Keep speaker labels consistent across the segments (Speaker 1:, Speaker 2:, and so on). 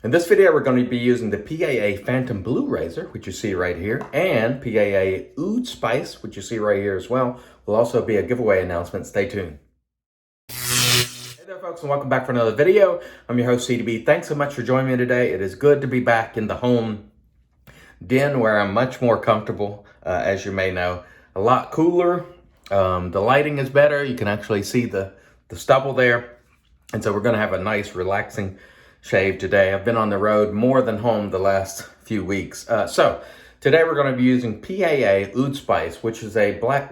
Speaker 1: In this video, we're going to be using the PAA Phantom Blue Razor, which you see right here, and PAA Oud Spice, which you see right here as well. Will also be a giveaway announcement. Stay tuned. Hey there, folks, and welcome back for another video. I'm your host, CDB. Thanks so much for joining me today. It is good to be back in the home den where I'm much more comfortable, as you may know. A lot cooler. The lighting is better. You can actually see the stubble there. And so we're going to have a nice, relaxing shave today. I've been on the road more than home the last few weeks. So today we're going to be using PAA Oud Spice, which was a Black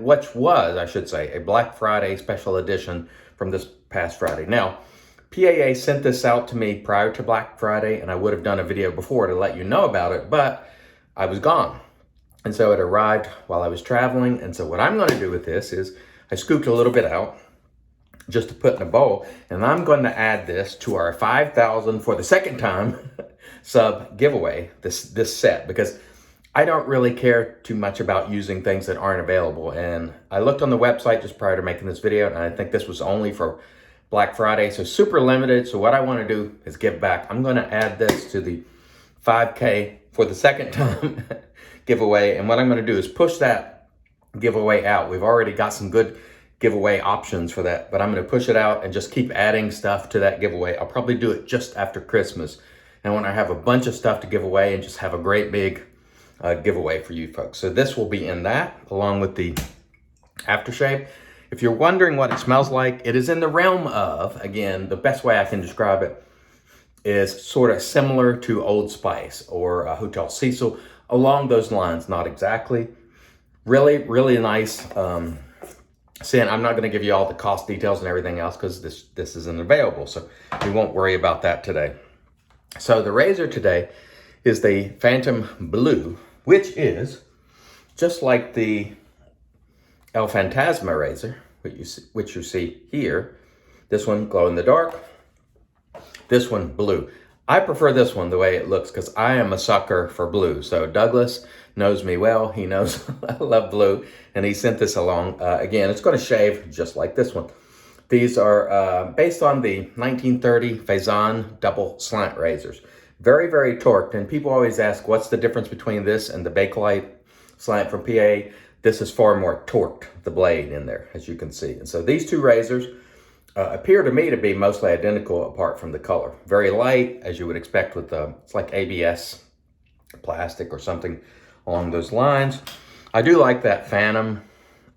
Speaker 1: Friday special edition from this past Friday. Now, PAA sent this out to me prior to Black Friday, and I would have done a video before to let you know about it, but I was gone. And so it arrived while I was traveling. And so what I'm going to do with this is I scooped a little bit out just to put in a bowl, and I'm going to add this to our 5,000 for the second time sub giveaway, this set, because I don't really care too much about using things that aren't available. And I looked on the website just prior to making this video, and I think this was only for Black Friday, so super limited. So what I want to do is give back. I'm going to add this to the 5K for the second time giveaway, and what I'm going to do is push that giveaway out. We've already got some good giveaway options for that, but I'm going to push it out and just keep adding stuff to that giveaway. I'll probably do it just after Christmas, and when I have a bunch of stuff to give away and just have a great big giveaway for you folks. So this will be in that along with the aftershave. If you're wondering what it smells like, it is in the realm of, again, the best way I can describe it is sort of similar to Old Spice or Hotel Cecil, along those lines. Not exactly. Really, really nice scent. I'm not going to give you all the cost details and everything else because this isn't available, so we won't worry about that today. So the razor today is the Phantom Blue, which is just like the El Fantasma razor, which you see here. This one glow in the dark, this one blue. I prefer this one the way it looks because I am a sucker for blue. So Douglas knows me well. He knows I love blue, and he sent this along. Again, it's going to shave just like this one. These are based on the 1930 Faison double slant razors. Very, very torqued, and people always ask, what's the difference between this and the Bakelite slant from PA? This is far more torqued, the blade in there, as you can see. And so these two razors appear to me to be mostly identical apart from the color. Very light, as you would expect with it's like ABS plastic or something along those lines. I do like that Phantom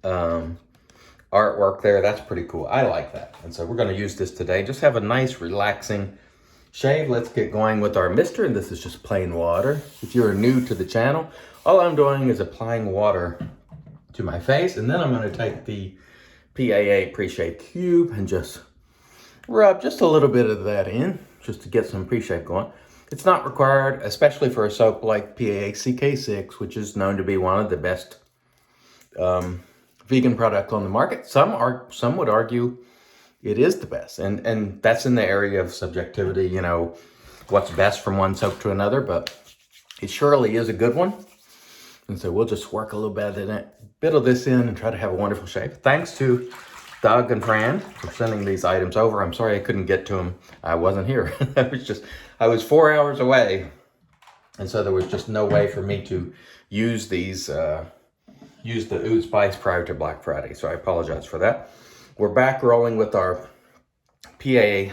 Speaker 1: artwork there. That's pretty cool. I like that. And so we're going to use this today. Just have a nice, relaxing shave. Let's get going with our mister. And this is just plain water. If you're new to the channel, all I'm doing is applying water to my face. And then I'm going to take the PAA pre-shave cube and just rub just a little bit of that in just to get some pre-shave going. It's not required, especially for a soap like PAA CK6, which is known to be one of the best vegan products on the market. Some would argue it is the best, and that's in the area of subjectivity, you know, what's best from one soap to another, but it surely is a good one. And so we'll just work a little bit of this in and try to have a wonderful shave. Thanks to Doug and Fran for sending these items over. I'm sorry I couldn't get to them. I wasn't here. I was 4 hours away. And so there was just no way for me to use these, use the Oud Spice prior to Black Friday. So I apologize for that. We're back rolling with our PAA,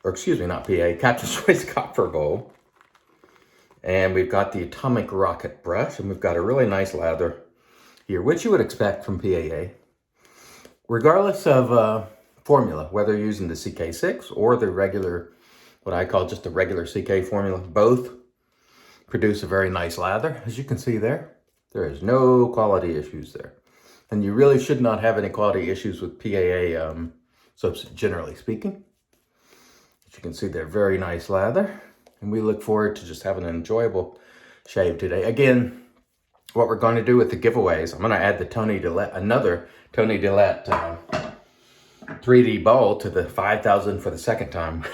Speaker 1: or excuse me, not PAA, Captain Swiss Copper Bowl. And we've got the Atomic Rocket brush, and we've got a really nice lather here, which you would expect from PAA. Regardless of formula, whether you're using the CK6 or the regular, what I call just the regular CK formula, both produce a very nice lather. As you can see there, there is no quality issues there. And you really should not have any quality issues with PAA soaps, generally speaking. As you can see, they're very nice lather. And we look forward to just having an enjoyable shave today. Again, what we're going to do with the giveaways, I'm going to add the another Tony Dillette 3D bowl to the 5,000 for the second time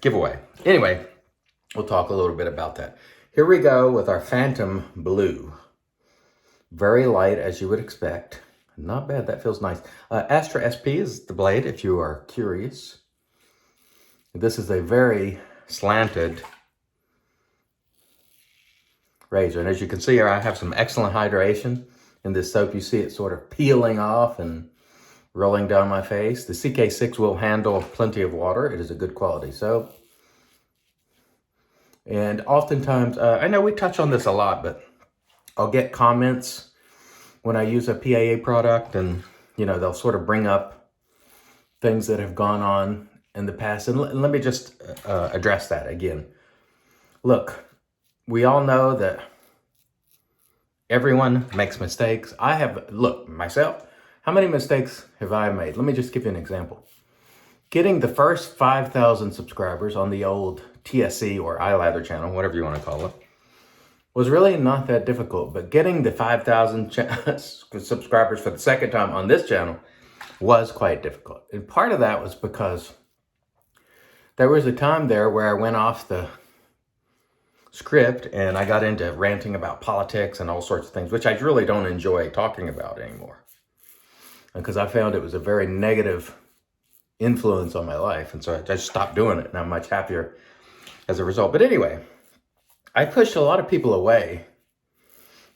Speaker 1: giveaway. Anyway, we'll talk a little bit about that. Here we go with our Phantom Blue. Very light, as you would expect. Not bad. That feels nice. Astra SP is the blade, if you are curious. This is a very slanted razor. And as you can see here, I have some excellent hydration in this soap. You see it sort of peeling off and rolling down my face. The CK6 will handle plenty of water. It is a good quality soap. And oftentimes, I know we touch on this a lot, but I'll get comments when I use a PAA product, and they'll sort of bring up things that have gone on in the past. And let me just address that again. Look, we all know that everyone makes mistakes. Myself, how many mistakes have I made? Let me just give you an example. Getting the first 5,000 subscribers on the old TSC or iLather channel, whatever you want to call it, was really not that difficult. But getting the 5,000 subscribers for the second time on this channel was quite difficult. And part of that was because there was a time there where I went off the script and I got into ranting about politics and all sorts of things, which I really don't enjoy talking about anymore, because I found it was a very negative influence on my life. And so I just stopped doing it, and I'm much happier as a result. But anyway, I pushed a lot of people away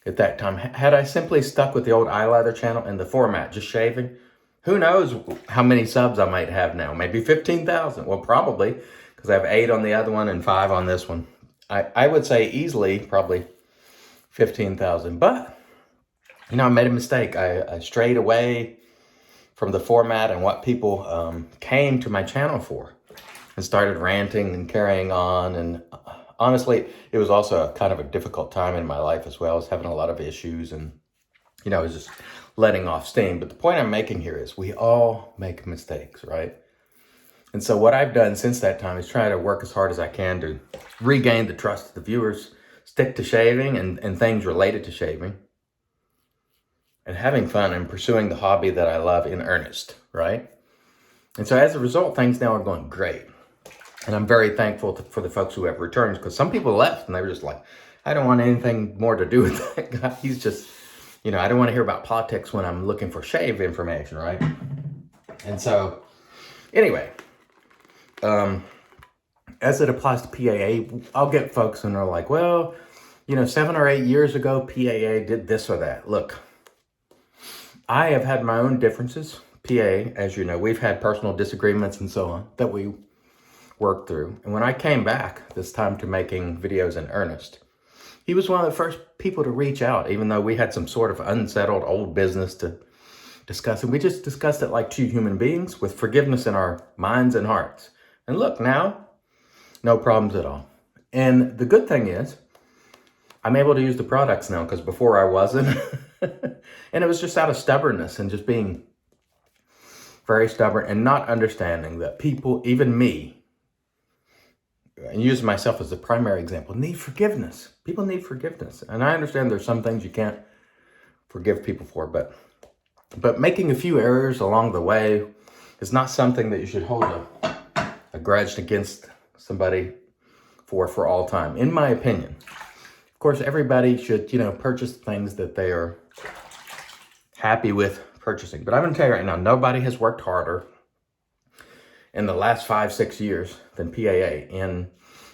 Speaker 1: at that time. Had I simply stuck with the old iLather channel and the format, just shaving, who knows how many subs I might have now? Maybe 15,000. Well, probably, because I have 8 on the other one and 5 on this one. I would say easily probably 15,000. But, I made a mistake. I strayed away from the format and what people came to my channel for, and started ranting and carrying on. And honestly, it was also kind of a difficult time in my life as well. I was having a lot of issues, and, I was just letting off steam. But the point I'm making here is we all make mistakes, right? And so what I've done since that time is try to work as hard as I can to regain the trust of the viewers, stick to shaving and things related to shaving, and having fun and pursuing the hobby that I love in earnest, right? And so as a result, things now are going great. And I'm very thankful for the folks who have returned, because some people left and they were just like, I don't want anything more to do with that guy. He's just, I don't want to hear about politics when I'm looking for shave information, right? And so, anyway, as it applies to PAA, I'll get folks and they're like, well, 7 or 8 years ago, PAA did this or that. Look, I have had my own differences. PAA, as you know, we've had personal disagreements and so on that we worked through. And when I came back this time to making videos in earnest, he was one of the first people to reach out, even though we had some sort of unsettled old business to discuss. And we just discussed it like two human beings with forgiveness in our minds and hearts. And look, now, no problems at all. And the good thing is, I'm able to use the products now, because before I wasn't. And it was just out of stubbornness and just being very stubborn and not understanding that people, even me, and using myself as the primary example, need forgiveness. People need forgiveness. And I understand there's some things you can't forgive people for, but making a few errors along the way is not something that you should hold a grudge against somebody for all time, in my opinion. Of course, everybody should, purchase things that they are happy with purchasing. But I'm going to tell you right now, nobody has worked harder in the last 5-6 years than PAA in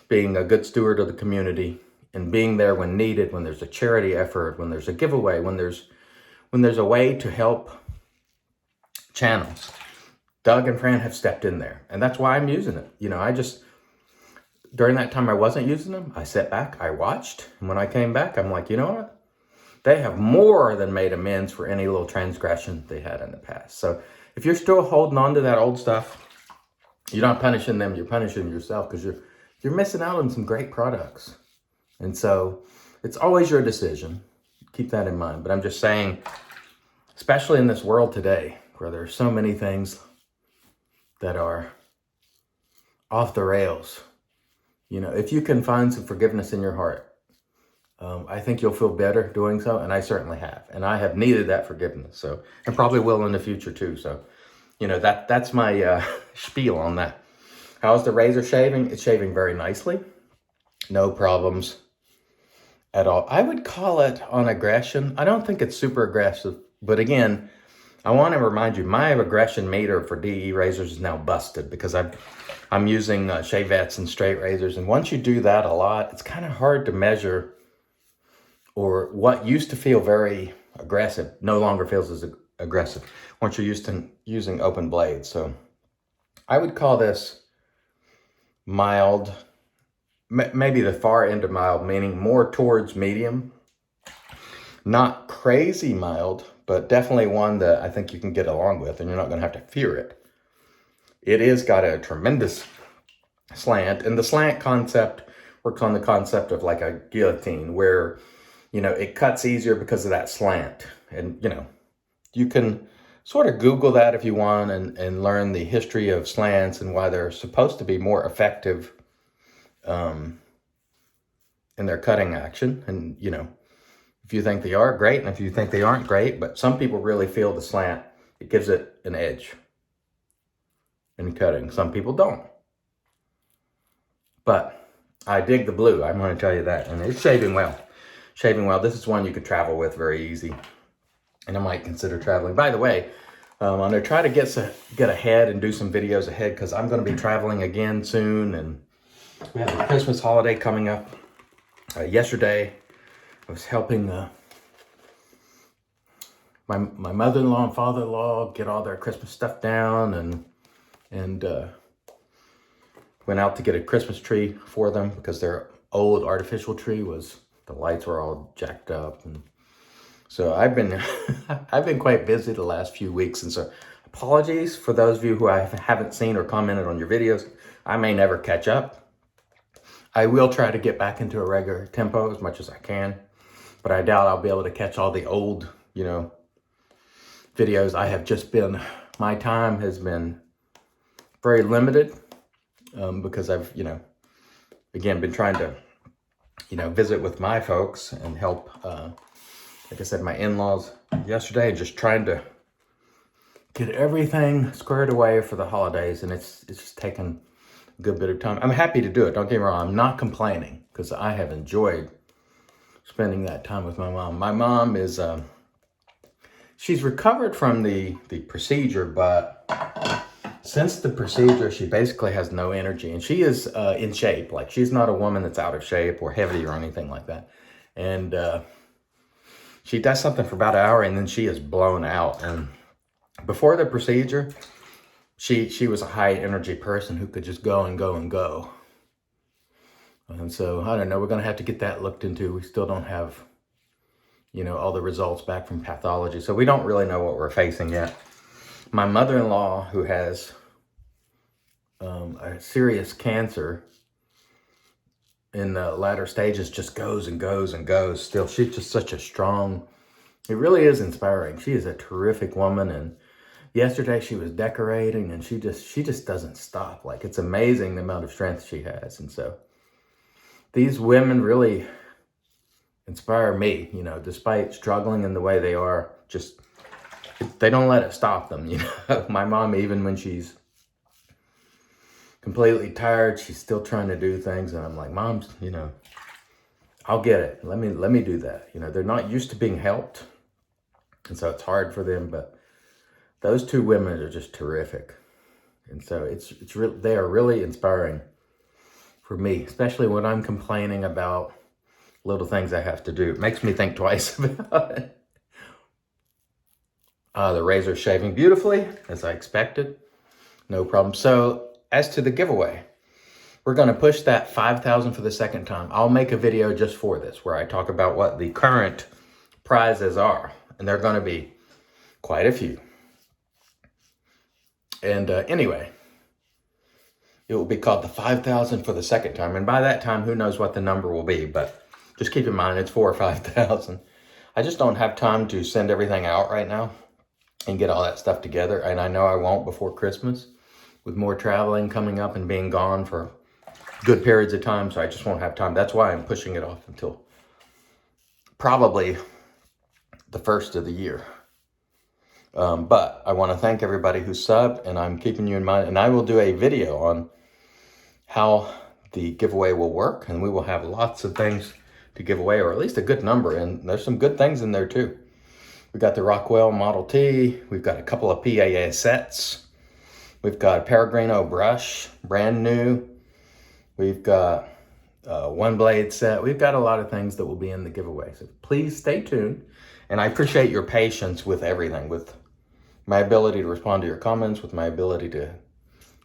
Speaker 1: being a good steward of the community and being there when needed, when there's a charity effort, when there's a giveaway, when there's a way to help channels. Doug and Fran have stepped in there, and that's why I'm using it. During that time I wasn't using them, I sat back, I watched, and when I came back, I'm like, you know what? They have more than made amends for any little transgression they had in the past. So if you're still holding on to that old stuff, you're not punishing them, you're punishing yourself, because you're missing out on some great products. And so it's always your decision. Keep that in mind. But I'm just saying, especially in this world today, where there are so many things that are off the rails, if you can find some forgiveness in your heart, I think you'll feel better doing so, and I certainly have. And I have needed that forgiveness, and probably will in the future too. So, that's my spiel on that. How's the razor shaving? It's shaving very nicely. No problems at all. I would call it on aggression. I don't think it's super aggressive, but again, I want to remind you, my aggression meter for DE razors is now busted because I'm using shavettes and straight razors. And once you do that a lot, it's kind of hard to measure, or what used to feel very aggressive no longer feels as aggressive once you're used to using open blades. So I would call this mild, maybe the far end of mild, meaning more towards medium. Not crazy mild, but definitely one that I think you can get along with and you're not going to have to fear it. It is got a tremendous slant, and the slant concept works on the concept of like a guillotine where, you know, it cuts easier because of that slant. And, you know, you can sort of Google that if you want and learn the history of slants and why they're supposed to be more effective in their cutting action. And, you know, if you think they are, great. And if you think they aren't, great. But some people really feel the slant, it gives it an edge in cutting. Some people don't. But I dig the blue, I'm going to tell you that. And it's shaving well. Shaving well. This is one you could travel with very easy. And I might consider traveling. By the way, I'm going to try to get ahead and do some videos ahead because I'm going to be traveling again soon. And we have the Christmas holiday coming up. Yesterday, I was helping my mother-in-law and father-in-law get all their Christmas stuff down, and went out to get a Christmas tree for them because their old artificial tree the lights were all jacked up. And so I've been I've been quite busy the last few weeks, and so apologies for those of you who I haven't seen or commented on your videos. I may never catch up. I will try to get back into a regular tempo as much as I can, but I doubt I'll be able to catch all the old, you know, videos. My time has been very limited because I've, you know, again, been trying to, you know, visit with my folks and help, like I said, my in-laws yesterday, just trying to get everything squared away for the holidays. And it's just taken a good bit of time. I'm happy to do it. Don't get me wrong. I'm not complaining because I have enjoyed spending that time with my mom. My mom is, she's recovered from the procedure, but since the procedure, she basically has no energy, and she is in shape. Like, she's not a woman that's out of shape or heavy or anything like that. And she does something for about an hour, and then she is blown out. And before the procedure, she was a high energy person who could just go and go and go. And so, I don't know, we're going to have to get that looked into. We still don't have, you know, all the results back from pathology. So we don't really know what we're facing yet. My mother-in-law, who has a serious cancer in the latter stages, just goes and goes and goes still. She's just such a strong, it really is inspiring. She is a terrific woman. And yesterday she was decorating, and she just doesn't stop. Like, it's amazing the amount of strength she has. And so these women really inspire me, you know, despite struggling in the way they are. Just, they don't let it stop them, you know. My mom, even when she's completely tired, she's still trying to do things. And I'm like, Mom, you know, I'll get it. Let me do that. You know, they're not used to being helped, and so it's hard for them. But those two women are just terrific. And so they are really inspiring for me, especially when I'm complaining about little things I have to do. It makes me think twice about it. The razor shaving beautifully, as I expected. No problem. So as to the giveaway, we're going to push that 5,000 for the second time. I'll make a video just for this where I talk about what the current prizes are. And they're going to be quite a few. And anyway, it will be called the 5,000 for the second time. And by that time, who knows what the number will be. But just keep in mind, it's 4,000 or 5,000. I just don't have time to send everything out right now and get all that stuff together. And I know I won't before Christmas, with more traveling coming up and being gone for good periods of time. So I just won't have time. That's why I'm pushing it off until probably the first of the year. But I want to thank everybody who subbed, and I'm keeping you in mind. And I will do a video on how the giveaway will work. And we will have lots of things to give away, or at least a good number. And there's some good things in there too. We got the Rockwell Model T. We've got a couple of PAA sets. We've got a Peregrino brush, brand new. We've got one blade set. We've got a lot of things that will be in the giveaway. So please stay tuned. And I appreciate your patience with everything, with my ability to respond to your comments, with my ability to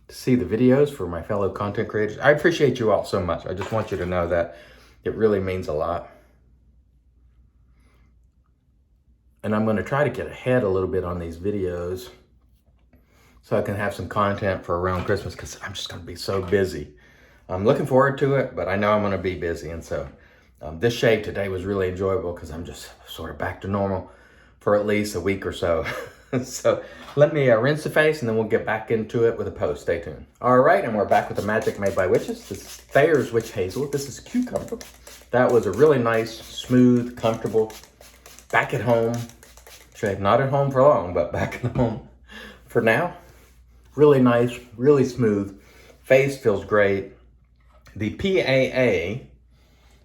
Speaker 1: see the videos for my fellow content creators. I appreciate you all so much. I just want you to know that it really means a lot. And I'm going to try to get ahead a little bit on these videos so I can have some content for around Christmas, because I'm just going to be so busy. I'm looking forward to it, but I know I'm going to be busy. And so this shave today was really enjoyable because I'm just sort of back to normal for at least a week or so. So let me rinse the face and then we'll get back into it with a post. Stay tuned. All right, and we're back with the Magic Made by Witches. This is Thayer's Witch Hazel. This is Cucumber. That was a really nice, smooth, comfortable, back at home shave. Not at home for long, but back at home for now. Really nice, really smooth. Face feels great. The PAA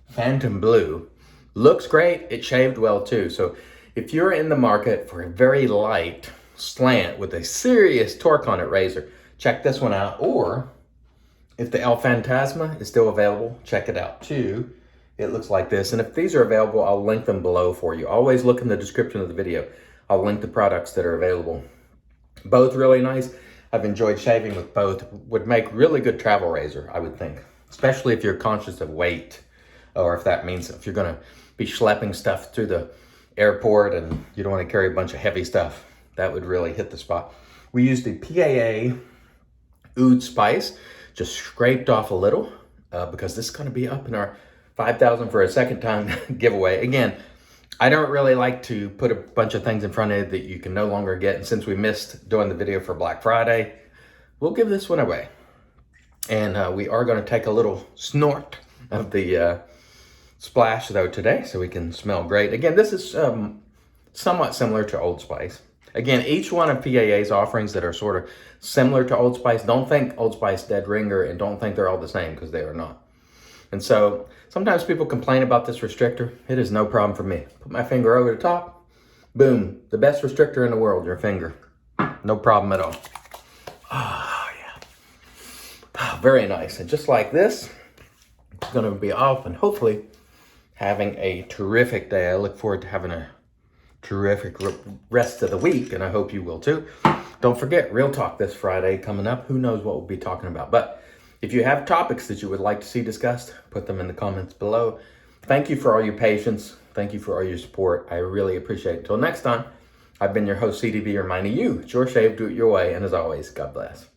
Speaker 1: Phantom Blue looks great. It shaved well too. So if you're in the market for a very light slant with a serious torque on it razor, check this one out. Or if the El Fantasma is still available, check it out too. It looks like this. And if these are available, I'll link them below for you. Always look in the description of the video. I'll link the products that are available. Both really nice. I've enjoyed shaving with both. Would make really good travel razor, I would think. Especially if you're conscious of weight, or if that means if you're gonna be schlepping stuff through the airport and you don't want to carry a bunch of heavy stuff. That would really hit the spot. We used the PAA Oud Spice, just scraped off a little because this is going to be up in our 5,000 for a second time giveaway. Again, I don't really like to put a bunch of things in front of you that you can no longer get. And since we missed doing the video for Black Friday, we'll give this one away. And we are going to take a little snort of the splash though today, so we can smell great. Again, this is somewhat similar to Old Spice. Again, each one of PAA's offerings that are sort of similar to Old Spice, don't think Old Spice dead ringer and don't think they're all the same, because they are not. And so sometimes people complain about this restrictor. It is no problem for me. Put my finger over the top, boom, the best restrictor in the world, your finger. No problem at all. Oh yeah, oh, very nice. And just like this, it's going to be off and hopefully having a terrific day. I look forward to having a terrific rest of the week, and I hope you will too. Don't forget, Real Talk this Friday coming up. Who knows what we'll be talking about. But if you have topics that you would like to see discussed, put them in the comments below. Thank you for all your patience. Thank you for all your support. I really appreciate it. Until next time, I've been your host, CDB, reminding you, it's your shave, do it your way. And as always, God bless.